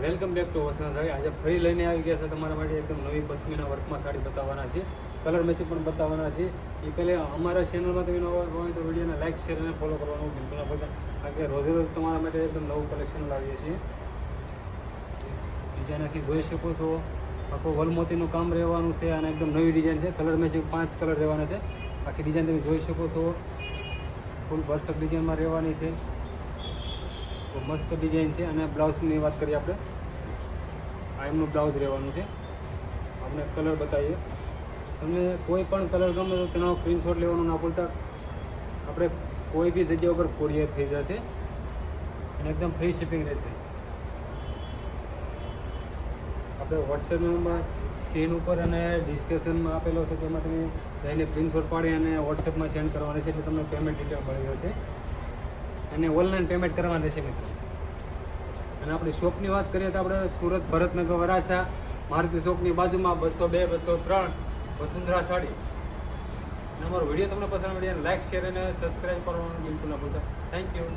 Welcome back to વસંત સાડી. આજે ફરી લઈને આવી ગયા છે તમારા માટે એકદમ નવી પશ્મિના વર્કમાં સાડી બતાવવાના છે. કલર મેચિંગ પણ બતાવવાના છે. એ પહેલાં અમારા ચેનલમાં તમે નવા હોય તો વિડીયોને લાઇક શેર અને ફોલો કરવાનું બિલકુલ ના ભૂલતા. કારણ કે રોજે રોજ તમારા માટે એકદમ નવું કલેક્શન લાવીએ છીએ. ડિઝાઇન આખી જોઈ શકો છો. આખું વલમોતીનું કામ રહેવાનું છે અને એકદમ નવી ડિઝાઇન છે. કલર મેચિંગ 5 કલર રહેવાના છે. આખી ડિઝાઇન તમે જોઈ શકો છો. ફૂલ ભરસક ડિઝાઇનમાં રહેવાની છે. તો મસ્ત ડિઝાઇન છે. અને બ્લાઉઝની વાત કરીએ આપણે, આ એમનું બ્લાઉઝ રહેવાનું છે. આપણે કલર બતાવીએ. તમને કોઈ પણ કલર ગમે તો તેનો સ્ક્રીનશોટ લેવાનું ના ભૂલતા. આપણે કોઈ બી જગ્યા ઉપર કોરિયર થઈ જશે અને એકદમ ફ્રી શિપિંગ રહેશે. આપણે વોટ્સએપ નંબર સ્ક્રીન ઉપર અને ડિસ્ક્રિપ્શનમાં આપેલો છે, તેમાં તમે જઈને સ્ક્રીનશોટ પાડી અને વોટ્સએપમાં સેન્ડ કરવાની છે. એટલે તમને પેમેન્ટ ડિટેલ મળી જશે અને ઓનલાઈન પેમેન્ટ કરવાનું રહેશે મિત્રો. અને આપણી શોપની વાત કરીએ તો આપણે સુરત ભરતનગર વરાછા મારુતિ શોપની બાજુમાં 202 203 વસુંધરા સાડી. અને અમારો વિડીયો તમને પસંદ પડે લાઇક શેર અને સબસ્ક્રાઈબ કરવાનું બિલકુલ ના ભૂલતા. Thank you.